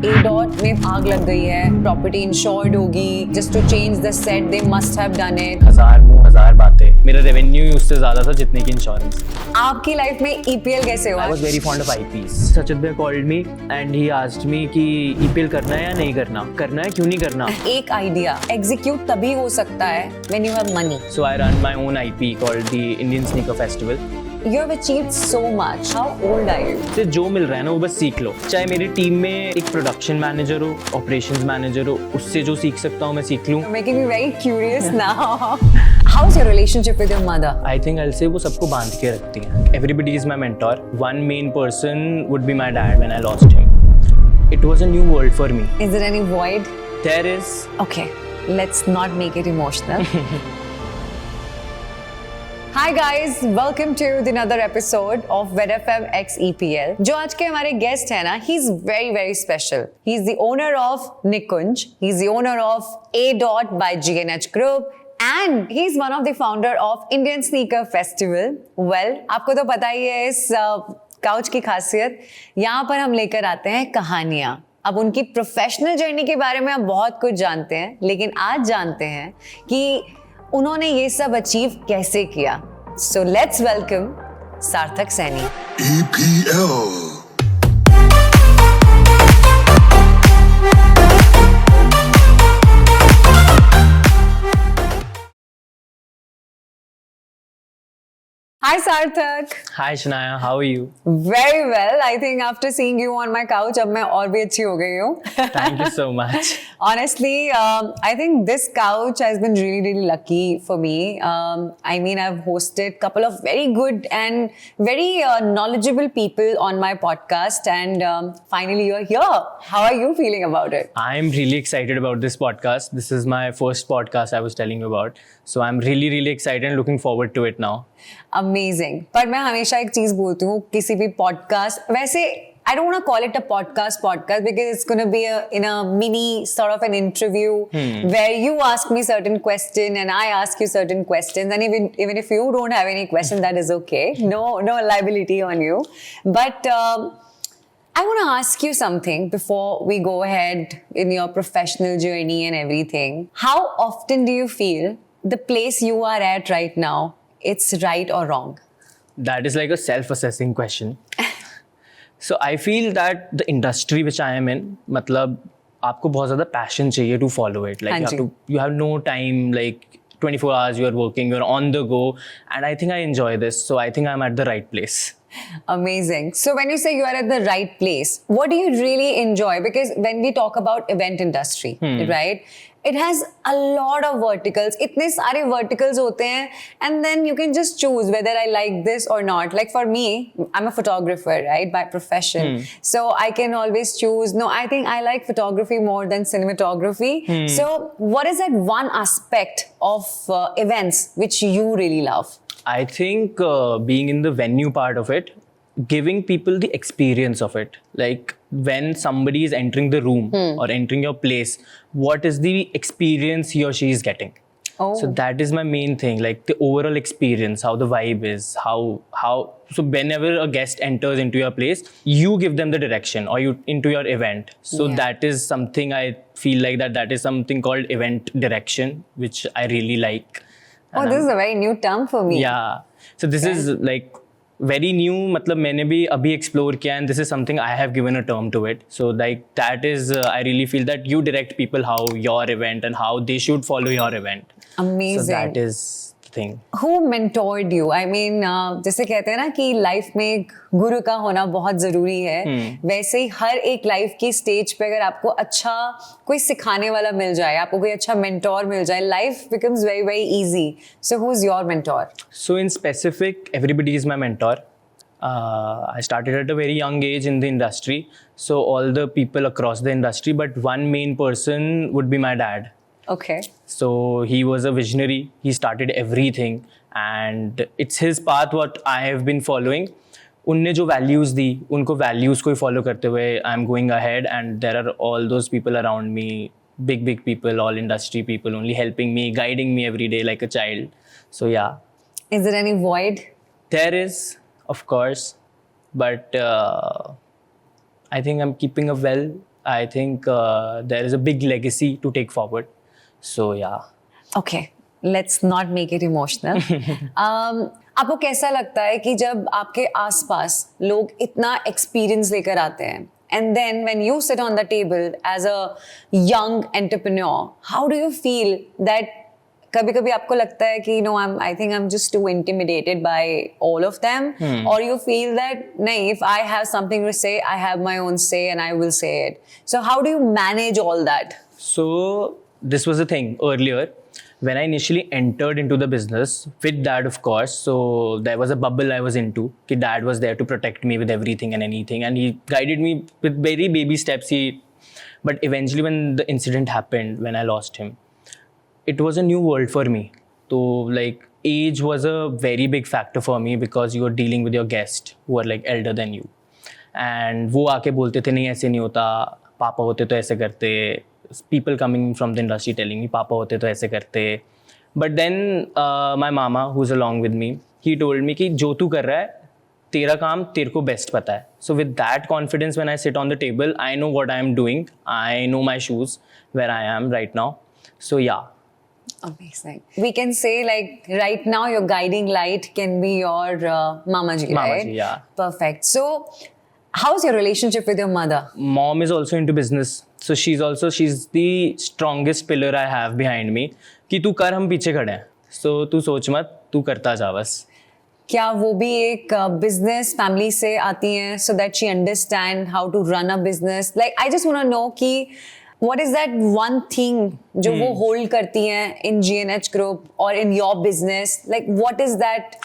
Adot में आग लग गई है, प्रॉपर्टी इंश्योर्ड होगी, just to change the set they must have done it. हजार मुंह हजार बातें, मेरा रेवेन्यू उससे ज्यादा था जितने की इंश्योरेंस। आपकी लाइफ में EPL कैसे हुआ? I was very fond of IPs. Sachit bhai called me and he asked me कि EPL करना है या नहीं करना, करना है क्यों नहीं करना। एक आइडिया एग्जीक्यूट तभी हो सकता है when you have money. So I run my own IP called the Indian Sneaker Festival. You have achieved so much. How old are you? से जो मिल रहा है ना वो बस सीख लो। चाहे मेरी टीम में एक प्रोडक्शन मैनेजर हो, ऑपरेशंस मैनेजर हो, उससे जो सीख सकता हूँ मैं सीख लूँ। You're making me very curious now. How's your relationship with your mother? I think I'll say वो सबको बांध के रखती है। Everybody is my mentor. One main person would be my dad when I lost him. It was a new world for me. Is there any void? There is. Okay, let's not make it emotional. Hi guys, welcome to another episode of WedFM X EPL. जो आज के हमारे guest है ना, he's very special. He's the owner of Nikunj. He's the owner of Adot by GNH Group. And he's one of the founder of Indian Sneaker Festival. Well, आपको तो पता ही है इस काउच की खासियत। यहाँ पर हम लेकर आते हैं कहानियाँ। अब उनकी प्रोफेशनल जर्नी के बारे में हम बहुत कुछ जानते हैं, लेकिन आज जानते हैं कि उन्होंने ये सब अचीव कैसे किया। So let's welcome Sarthak Saini. EPL. Hi Sarthak. Hi Shanaya, how are you? Very well. I think after seeing you on my couch, अब मैं और भी अच्छी हो गई हूँ. Thank you so much. Honestly, I think this couch has been really lucky for me. I mean, I've hosted a couple of very good and very knowledgeable people on my podcast, and finally you're here. How are you feeling about it? I'm really excited about this podcast. This is my first podcast I was telling you about. So I'm really excited and looking forward to it now. Amazing. पर मैं हमेशा एक चीज बोलती हूँ किसी भी podcast, वैसे I don't want to call it a podcast because it's going to be in a mini sort of an interview where you ask me certain question and I ask you certain questions, and even if you don't have any question, that is okay. No liability on you. But I want to ask you something before we go ahead in your professional journey and everything. How often do you feel the place you are at right now, it's right or wrong? That is like a self-assessing question. So I feel that the industry which I am in, मतलब आपको बहुत ज़्यादा passion चाहिए to follow it. Like you have no time, like 24 hours you are working, you're on the go, and I think I enjoy this. So I think I'm at the right place. Amazing. So when you say you are at the right place, what do you really enjoy? Because when we talk about event industry, right? It has a lot of verticals. इतने सारे verticals होते हैं, and then you can just choose whether I like this or not. Like for me, I'm a photographer, right, by profession. So I can always choose, no, I think I like photography more than cinematography. So what is that one aspect of events which you really love? I think being in the venue part of it, giving people the experience of it. Like when somebody is entering the room or entering your place, what is the experience he or she is getting? Oh. So that is my main thing, like the overall experience, how the vibe is, how. So whenever a guest enters into your place, you give them the direction or you into your event. So that is something I feel like that is something called event direction, which I really like. Oh, this is a very new term for me. Yeah. So this is like very new, मतलब मैंने भी अभी explore किया, and this is something I have given a term to it. So like that is, I really feel that you direct people how your event and how they should follow your event. Amazing. So that is the thing. Who mentored you? I mean, जैसे कहते हैं ना कि life में एक गुरु का होना बहुत जरूरी है, वैसे ही हर एक लाइफ की स्टेज पे अगर आपको अच्छा कोई सिखाने वाला मिल जाए, आपको कोई अच्छा मेंटोर मिल जाए, life becomes very easy. So who's your mentor? So in specific, everybody is my mentor. I started at a very young age in the industry. So all the people across the industry, but one main person would be my dad. Okay. So he was a visionary. He started everything, and it's his path what I have been following. उनने जो values दी, उनको values को ही follow करते हुए I'm going ahead, and there are all those people around me, big people, all industry people, only helping me, guiding me every day like a child. So yeah. Is there any void? There is, of course, but I think I'm keeping a I think there is a big legacy to take forward. So yeah. Okay, let's not make it emotional. आपको कैसा लगता है कि जब आपके आसपास लोग इतना एक्सपीरियंस लेकर आते हैं and then when you sit on the table as a young entrepreneur, how do you feel that कभी-कभी आपको लगता है कि I think I'm just too intimidated by all of them, or you feel that नहीं, if I have something to say, I have my own say and I will say it. So how do you manage all that? So this was the thing earlier when I initially entered into the business with dad, of course. So there was a bubble I was into. Ki dad was there to protect me with everything and anything, and he guided me with very baby steps. But eventually, when the incident happened, when I lost him, it was a new world for me. So like age was a very big factor for me because you are dealing with your guests who are like elder than you, and वो आके बोलते थे नहीं ऐसे नहीं होता, पापा होते तो ऐसे करते. People coming from the industry telling me पापा होते तो ऐसे करते. But then my mama, who's along with me, he told me कि जो तू कर रहा है तेरा काम तेरे को बेस्ट पता है. So with that confidence, when I sit on the table, I know what I am doing. I know my shoes where I am right now. So yeah. Amazing. We can say like right now your guiding light can be your Mamaji, right? Mamaji, yeah. Perfect. So how's your relationship with your mother? Mom is also into business. So she's the strongest pillar I have behind me. कि तू कर हम पीछे खड़े हैं. So तू सोच मत, तू करता जा बस. क्या वो भी एक business family से आती हैं so that she understand how to run a business? Like I just want to know कि what is that one thing जो वो hold करती हैं in GNH group or in your business? Like what is that?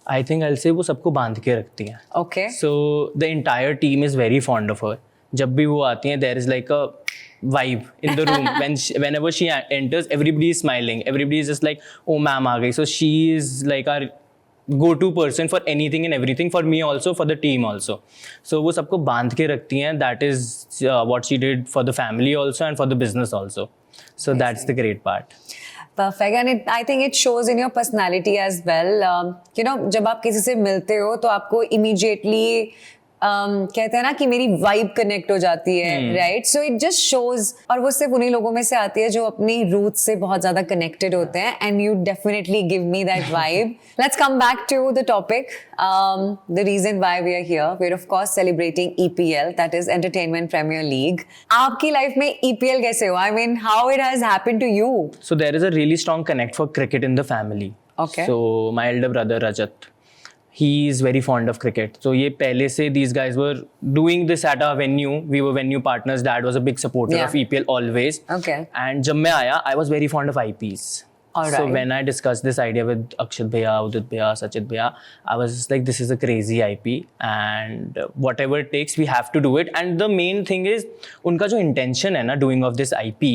I think I'll say वो सबको बांध के रखती हैं. Okay. So the entire team is very fond of her. जब भी वो आती हैं, there is like a vibe in the room. Whenever she enters, everybody is smiling. Everybody is just like, oh ma'am आ गई. So she is like our go-to person for anything and everything, for me also, for the team also. So वो सबको बांध के रखती हैं. That is what she did for the family also and for the business also. So that's the great part. Perfect. And I think it shows in your personality as well. जब आप किसी से मिलते हो तो आपको immediately कहते हैं ना कि मेरी वाइब कनेक्ट हो जाती है, right? So it just shows, और वो सिर्फ उन्हीं लोगों में से आती है जो अपनी रूट से बहुत ज्यादा कनेक्टेड होते हैं, and you definitely give me that vibe. Let's come back to the topic. The reason why we are here, we are of course celebrating EPL, that is entertainment premier league. आपकी life में EPL कैसे हुआ? I mean how it has happened to you? So there is a really strong connect for cricket in the family. Okay. So my elder brother Rajat, he is very fond of cricket. So ये पहले से these guys were doing this at our venue. We were venue partners. Dad was a big supporter of EPL always. Okay. And जब मैं आया, I was very fond of IPs. Alright. So when I discussed this idea with Akshat Bhaiya, Udit Bhaiya, Sachit Bhaiya, I was just like, this is a crazy IP and whatever it takes, we have to do it. And the main thing is, उनका जो intention है ना doing of this IP,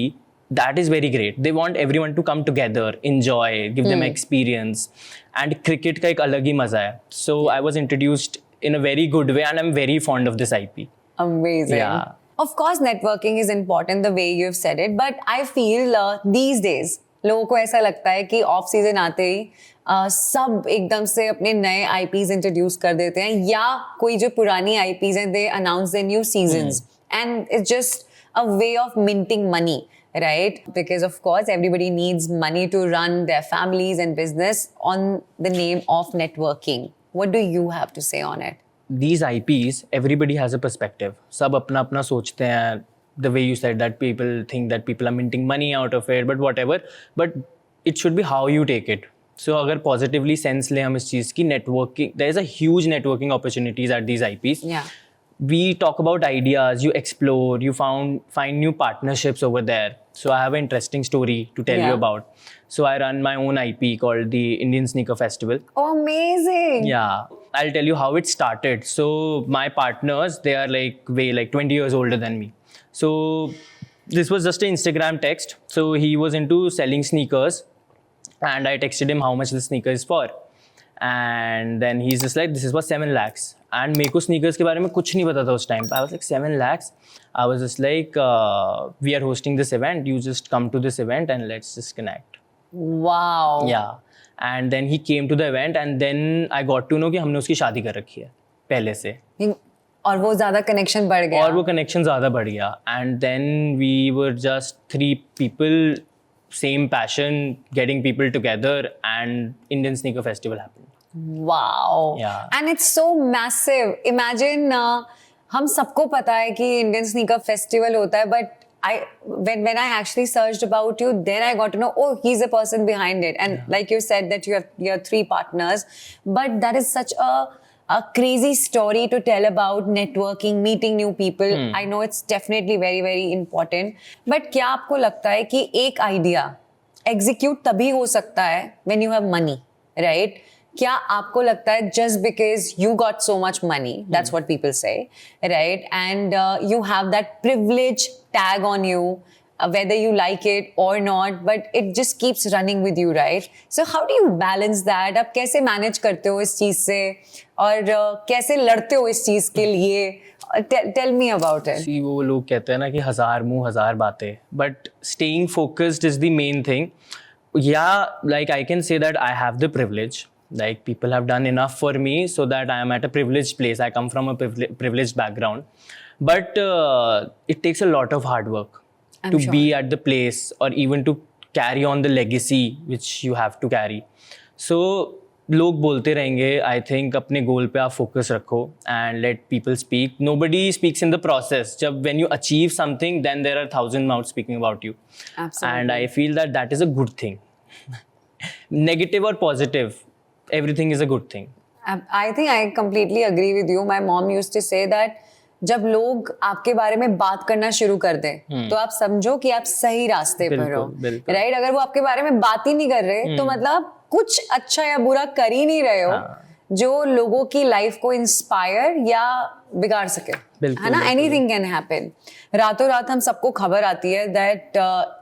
that is very great. They want everyone to come together, enjoy, give them experience. And cricket का एक अलग ही मजा है. So I was introduced in a very good way and I'm very fond of this IP. Amazing. Yeah. Of course, networking is important the way you've said it, but I feel these days लोगों को ऐसा लगता है कि off season आते ही सब एकदम से अपने नए IPs इंट्रोड्यूस कर देते हैं, या कोई जो पुरानी IPs हैं दे announce the new seasons, and it's just a way of minting money. Right? Because of course everybody needs money to run their families and business on the name of networking. What do you have to say on it? These IPs, everybody has a perspective. सब अपना अपना सोचते हैं. The way you said that people think that people are minting money out of it, but whatever. But it should be how you take it. So अगर positively sense ले हम इस चीज़ की, networking, there is a huge networking opportunities at these IPs. Yeah. We talk about ideas, you explore, you find new partnerships over there. So I have an interesting story to tell you about. So I run my own IP called the Indian Sneaker Festival. Oh, amazing. Yeah. I'll tell you how it started. So my partners, they are like 20 years older than me. So this was just an Instagram text. So he was into selling sneakers and I texted him how much the sneaker is for. And then he's just like, this is for 7 lakhs. And मेरे को sneakers के बारे में कुछ नहीं पता था उस time. I was like, 7 lakhs? I was just like, we are hosting this event. You just come to this event and let's just connect. Wow. Yeah. And then he came to the event and then I got to know कि हमने उसकी शादी कर रखी है पहले से. और वो ज़्यादा कनेक्शन बढ़ गया. और वो कनेक्शन ज़्यादा बढ़ गया. And then we were just 3 people, same passion, getting people together, and Indian Sneaker Festival happened. Wow. Yeah. And it's so massive. Imagine हम सबको पता है कि Indian Sneaker Festival होता है, but when I actually searched about you, then I got to know, oh, he's the person behind it. And like you said that you have 3 partners, but that is such a crazy story to tell about networking, meeting new people. I know it's definitely very, very important. But क्या आपको लगता है कि एक idea execute तभी हो सकता है when you have money, right? क्या आपको लगता है just because you got so much money, that's what people say, right? And you have that privilege tag on you, whether you like it or not, but it just keeps running with you, right? So how do you balance that? आप कैसे manage करते हो इस चीज से और कैसे लड़ते हो इस चीज के लिए? Tell me about it. See, वो लोग कहते हैं ना कि 1000 मुंह 1000 बातें, but staying focused is the main thing. Yeah, like I can say that I have the privilege. Like people have done enough for me so that I am at a privileged place. I come from a privileged background, but it takes a lot of hard work to be at the place or even to carry on the legacy which you have to carry. So लोग बोलते रहेंगे. I think अपने गोल पे आप focus रखो and let people speak. Nobody speaks in the process. जब when you achieve something, then there are 1000 mouths speaking about you. Absolutely. And I feel that is a good thing. Negative or positive, everything is a good thing. I think I completely agree with you. My mom used to say that जब लोग आपके बारे में बात करना शुरू कर दें तो आप समझो कि आप सही रास्ते पर हो, राइट? अगर वो आपके बारे में बात ही नहीं कर रहे तो मतलब कुछ अच्छा या बुरा कर ही नहीं रहे हो जो लोगों की लाइफ को इंस्पायर या बिगाड़ सके, है ना? Anything can happen. रातों रात हम सबको खबर आती है दैट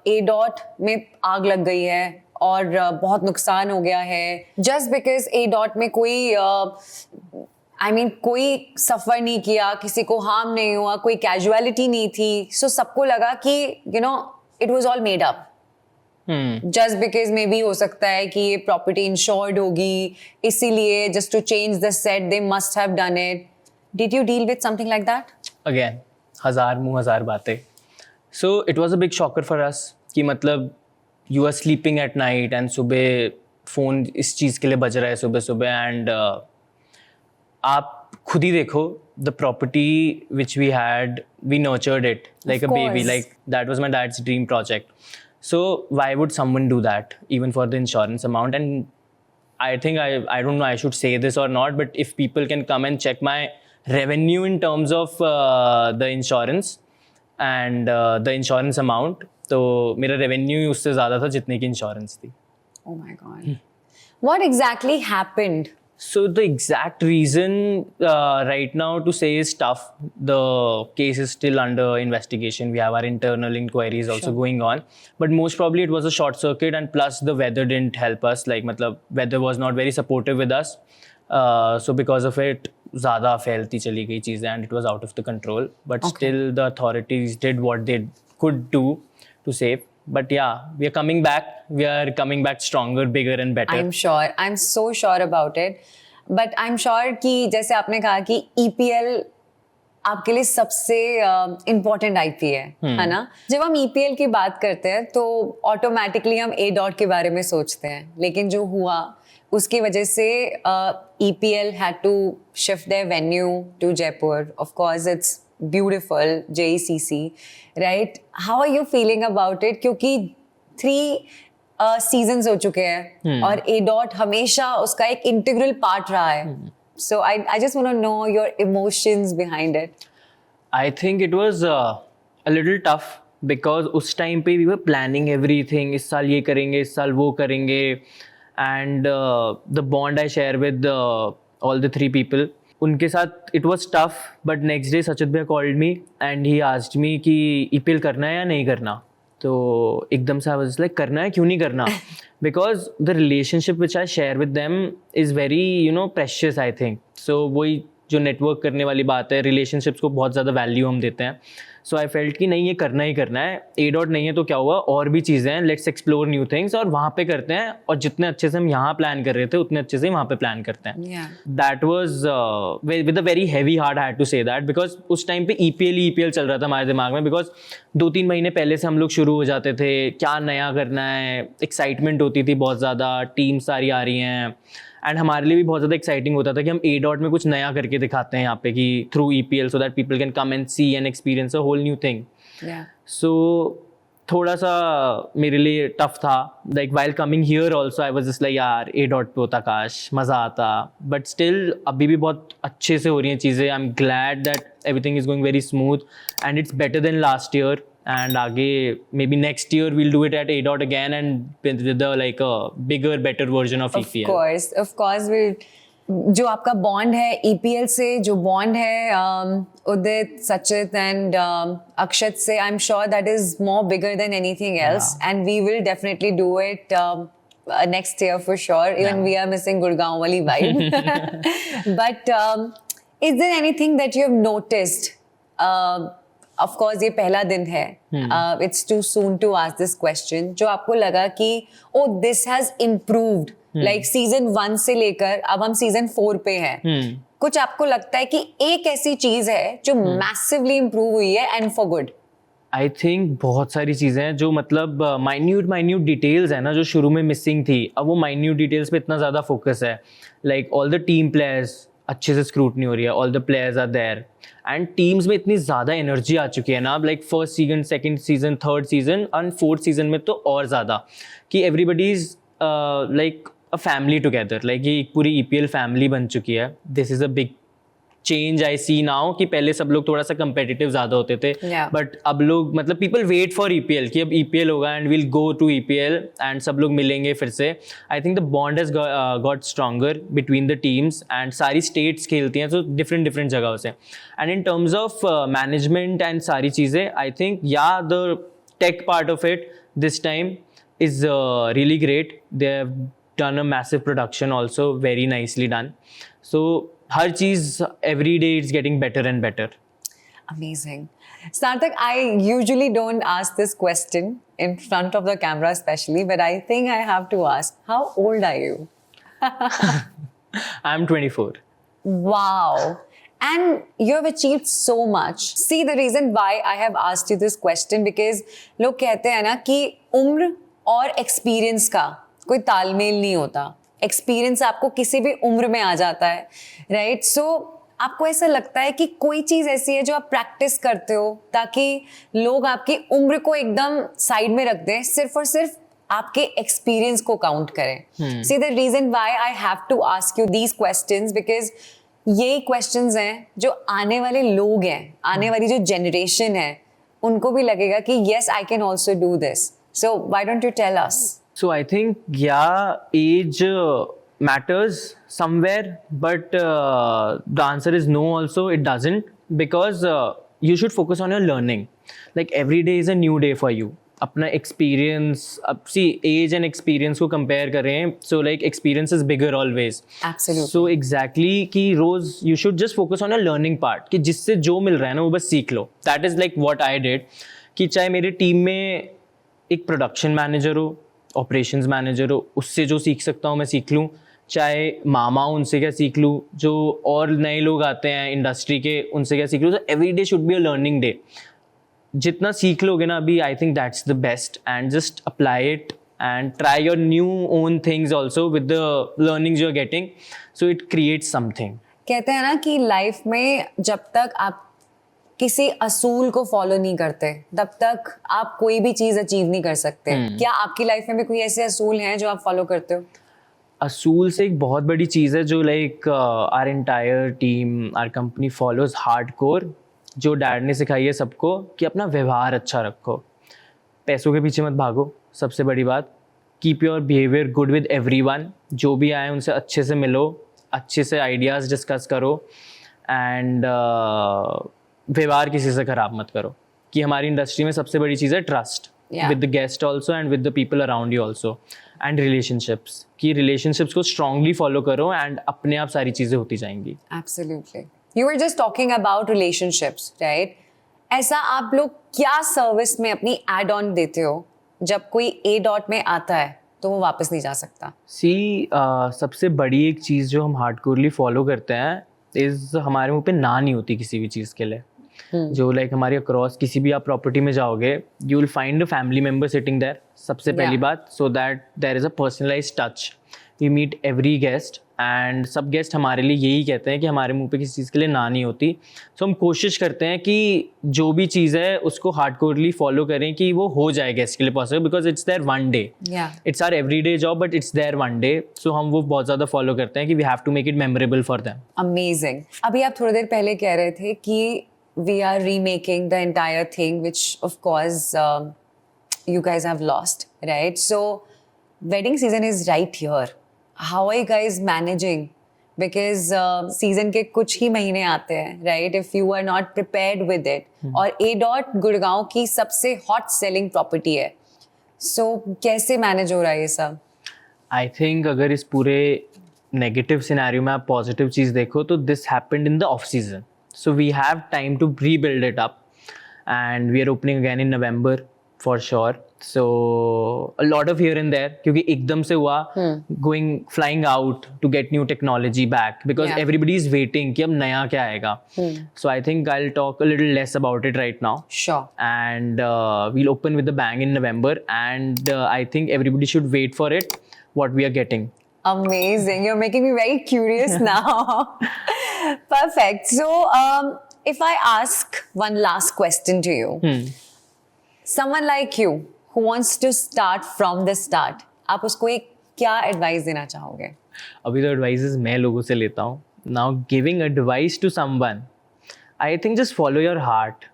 एडॉट में आग लग गई है और बहुत नुकसान हो गया है जस्ट बिकॉज एडॉट में कोई कोई सफर नहीं किया, किसी को हार्म नहीं हुआ, कोई कैजुअलिटी नहीं थी. सो सबको लगा कि it was all made up just because may be हो सकता है कि ये प्रॉपर्टी इंश्योर्ड होगी इसीलिए just to change the set they must have done it. Did you deal with something like that? Again 1000 मुंह 1000 बातें. So it was a big shocker for us कि मतलब you are sleeping at night and सुबह phone इस चीज़ के लिए बज रहा है सुबह सुबह. एंड आप खुद ही देखो, the property which we had, we nurtured it like a baby. Like that was my dad's dream project. So why would someone do that even for the insurance amount? And I think I don't know I should say this or not, but if people can come and check my revenue in terms of the insurance and the insurance amount, तो मेरा revenue ही उससे ज़्यादा था जितने की insurance थी. Oh my God. What exactly happened? So the exact reason right now to say is tough. The case is still under investigation. We have our internal inquiries also going on. But most probably it was a short circuit, and plus the weather didn't help us. Like matlab weather was not very supportive with us. So because of it, ज़्यादा फैलती चली गई चीज़ें and it was out of the control. But still the authorities did what they could do to save. But yeah, we are coming back. We are coming back stronger, bigger and better. I'm sure. I'm so sure about it. But I'm sure कि जैसे आपने कहा कि EPL आपके लिए सबसे important IP है ना? जब हम EPL की बात करते हैं तो ऑटोमेटिकली हम A.Dot के बारे में सोचते हैं, लेकिन जो हुआ उसकी वजह से EPL had to shift their venue to Jaipur. Of course, it's beautiful, JECC, right? How are you feeling about it? क्योंकि 3 seasons हो चुके हैं और A.Dot हमेशा उसका एक integral part रहा है. So I just want to know your emotions behind it. I think it was a little tough because उस time पे we were planning everything. इस साल ये करेंगे, इस साल वो करेंगे, and the bond I share with all the 3 people, उनके साथ it was tough. But next day सचित भैया called me and he asked me कि EPL करना है या नहीं करना. तो एकदम से I was like करना है, क्यों नहीं करना? Because the relationship which I share with them is very precious, I think. So वही जो नेटवर्क करने वाली बात है, रिलेशनशिप्स को बहुत ज़्यादा वैल्यू हम देते हैं. सो आई फेल्ट कि नहीं, ये करना ही करना है. एडॉट नहीं है तो क्या हुआ, और भी चीज़ें हैं, लेट्स एक्सप्लोर न्यू थिंग्स, और वहाँ पे करते हैं. और जितने अच्छे से हम यहाँ प्लान कर रहे थे उतने अच्छे से वहाँ पे प्लान करते हैं. That was with a very heavy heart, I had to say that, because उस टाइम पे EPL चल रहा था हमारे दिमाग में. बिकॉज 2-3 महीने पहले से हम लोग शुरू हो जाते थे, क्या नया करना है, एक्साइटमेंट होती थी बहुत ज़्यादा, टीम सारी आ रही हैं. एंड हमारे लिए भी बहुत ज़्यादा एक्साइटिंग होता था कि हम एडॉट में कुछ नया करके दिखाते हैं यहाँ पे, कि through EPL, so that people can come and C and experience a whole new thing. सो थोड़ा सा मेरे लिए टफ था. Like while coming here also I was just like यार एडॉट पे होता काश, मज़ा आता. बट स्टिल अभी भी बहुत अच्छे से हो रही हैं चीज़ें. I am glad that everything is going very smooth and it's better than last year. And आगे maybe next year we'll do it at Adot again and with the like a bigger, better version of EPL. Of course, जो आपका bond है EPL से, जो bond है उदित, सचित and Akshat से, I am sure that is more bigger than anything else, and we will definitely do it next year for sure. Even we are missing Gurgaon wali vibe. But is there anything that you have noticed? Of course ये पहला दिन है. It's too soon to ask this question. जो आपको लगा कि oh this has improved, like season 1 से लेकर अब हम season 4 पे हैं. कुछ आपको लगता है कि एक ऐसी चीज है जो massively improve हुई है and for good? I think बहुत सारी चीज़ें हैं जो मतलब माइन्यूट डिटेल्स है ना, जो शुरू में मिसिंग थी, अब वो माइन्यूट डिटेल्स पे इतना ज़्यादा फोकस है. Like all the team players अच्छे से स्क्रूटनी हो रही है, all the players are there, and teams में इतनी ज़्यादा एनर्जी आ चुकी है ना अब, like first season, second season, third season and fourth season में तो और ज़्यादा, कि everybody is like a family together. Like ये एक पूरी EPL फैमिली बन चुकी है. This is a big change I see now, कि पहले सब लोग थोड़ा सा कंपेटिटिव ज़्यादा होते थे, बट अब लोग मतलब पीपल वेट फॉर EPL कि अब EPL होगा and will go to EPL and सब लोग मिलेंगे फिर से. I think the bond has got stronger between the teams and सारी स्टेट्स खेलती हैं तो डिफरेंट जगहों से. And in terms of management and सारी चीज़ें, आई थिंक या the tech part of it this time is really great. They have done a massive production also, very nicely done. So हर चीज़ every day it's getting better and better. Amazing. Sarthak, I usually don't ask this question in front of the camera especially, but I think I have to ask, how old are you? I'm 24. Wow. And you have achieved so much. See, the reason why I have asked you this question, because लोग कहते हैं ना कि उम्र और experience का कोई तालमेल नहीं होता. एक्सपीरियंस आपको किसी भी उम्र में आ जाता है, राइट? सो आपको ऐसा लगता है कि कोई चीज़ ऐसी है जो आप प्रैक्टिस करते हो ताकि लोग आपकी उम्र को एकदम साइड में रख दें, सिर्फ और सिर्फ आपके एक्सपीरियंस को काउंट करें? See the reason why I have to ask you these questions, because ये क्वेश्चंस हैं जो आने वाले लोग हैं, आने वाली जो जनरेशन है, उनको भी लगेगा कि yes I can also do this. So why don't you tell us? So I think age matters somewhere, but the answer is no also, it doesn't, because you should focus on your learning. Like every day is a new day for you. अपना experience, अब see age and experience को compare करें, so like experience is bigger always. Absolutely. So exactly कि रोज you should just focus on your learning part, कि जिससे जो मिल रहा है ना वो बस सीख लो. That is like what I did, कि चाहे मेरी टीम में एक प्रोडक्शन मैनेजर हो, ऑपरेशंस मैनेजर हो, उससे जो सीख सकता हूँ मैं सीख लूँ, चाहे मामा उनसे क्या सीख लूँ, जो और नए लोग आते हैं इंडस्ट्री के उनसे क्या सीख लूँ. तो every day should be a learning day. जितना सीख लोगे ना अभी, I think that's the best, and just apply it and try your new own things also with the learnings you are getting, so it creates something. कहते हैं ना कि life में जब तक आप किसी असूल को फॉलो नहीं करते तब तक आप कोई भी चीज अचीव नहीं कर सकते. क्या आपकी लाइफ में भी कोई ऐसे असूल हैं जो आप फॉलो करते हो? असूल से एक बहुत बड़ी चीज़ है जो like our entire team, our company follows hardcore, जो डैड ने सिखाई है सबको, कि अपना व्यवहार अच्छा रखो, पैसों के पीछे मत भागो. सबसे बड़ी बात, keep your behaviour good with everyone. जो भी आए उनसे अच्छे से मिलो, अच्छे से आइडियाज़ डिस्कस करो, एंड व्यवहार किसी से खराब मत करो. कि हमारी इंडस्ट्री में सबसे बड़ी चीज़ है trust with the guest also and with the people around you also, and relationships. कि रिलेशनशिप्स को स्ट्रांगली फॉलो करो एंड अपने आप सारी चीज़ें होती जाएंगी. Absolutely. You were just talking about relationships, right? ऐसा आप लोग क्या सर्विस में अपनी एड ऑन देते हो जब कोई ए डॉट में आता है तो वो वापस नहीं जा सकता? सबसे बड़ी एक चीज़ जो हम हार्डकोरली फॉलो करते हैं इज़ हमारे मुंह पे ना नहीं होती किसी भी चीज़ के लिए. जो लाइक हमारी अक्रॉस किसी भी आप प्रॉपर्टी में जाओगे, you will find a family member sitting there. सबसे पहली बात, so that there is a personalised touch. We meet every guest and सब गेस्ट हमारे लिए यही कहते हैं कि हमारे मुंह पे किसी चीज़ के लिए ना नहीं होती. सो हम कोशिश करते हैं कि जो भी चीज़ है उसको हार्डकोरली फॉलो करें कि वो हो जाए गेस्ट के लिए possible, because it's their one day. It's our everyday job but it's their one day. So हम वो बहुत ज़्यादा फॉलो करते हैं कि we have to make it memorable for them. Amazing. अभी आप थोड़ी देर पहले कह रहे थे कि we are remaking the entire thing, which of course you guys have lost, right? So wedding season is right here. How are you guys managing? Because season के कुछ ही महीने आते हैं, right? If you are not prepared with it. और Adot Gurgaon की सबसे hot selling property है. So कैसे manage हो रहा है ये सब? I think अगर इस पूरे negative scenario में आप positive चीज़ देखो तो this happened in the off season. So we have time to rebuild it up, and we are opening again in November for sure. So a lot of here and there, क्योंकि एकदम से हुआ flying out to get new technology back because everybody is waiting कि अब नया क्या आएगा. So I think I'll talk a little less about it right now. Sure. And we'll open with a bang in November, and I think everybody should wait for it. What we are getting. Amazing. You're making me very curious now. Perfect. So, if I ask one last question to you, someone like you who wants to start from the start, आप उसको एक क्या advice देना चाहोगे? अभी तो advices मैं लोगों से लेता हूँ. Now giving advice to someone, I think just follow your heart.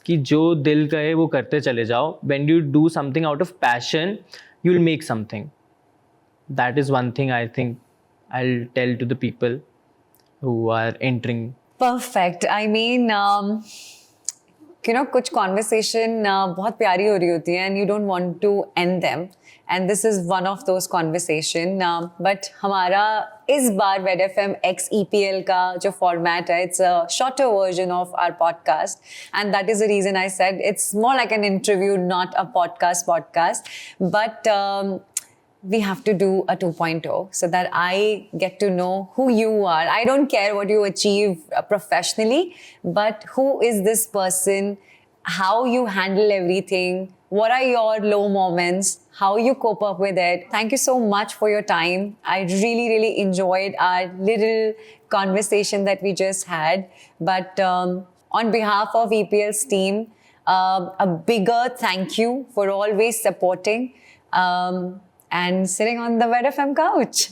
कि जो दिल कहे वो करते चले जाओ. When you do something out of passion, you'll make something. That is one thing I think I'll tell to the people who are entering. Perfect. I mean, कुछ conversation बहुत प्यारी हो रही होती है and you don't want to end them. And this is one of those conversation. But हमारा इस बार WedFM X EPL का जो format है, it's a shorter version of our podcast. And that is the reason I said it's more like an interview, not a podcast. But we have to do a 2.0 so that I get to know who you are. I don't care what you achieve professionally, but who is this person, how you handle everything, what are your low moments, how you cope up with it. Thank you so much for your time. I really, really enjoyed our little conversation that we just had. But on behalf of EPL's team, a bigger thank you for always supporting and sitting on the WedFM couch.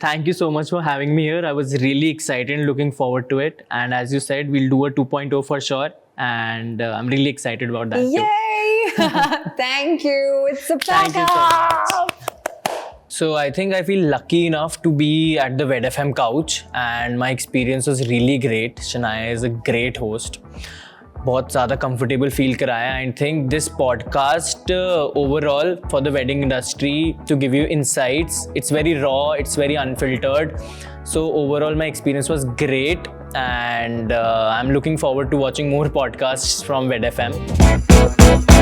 Thank you so much for having me here. I was really excited and looking forward to it. And as you said, we'll do a 2.0 for sure. And I'm really excited about that too. Yay! Thank you. It's a Thank you so much. So I think I feel lucky enough to be at the WedFM couch and my experience was really great. Shanaya is a great host. बहुत ज़्यादा comfortable feel कराया. I think this podcast overall for the wedding industry to give you insights. It's very raw, it's very unfiltered. So overall my experience was great and I'm looking forward to watching more podcasts from WedFM.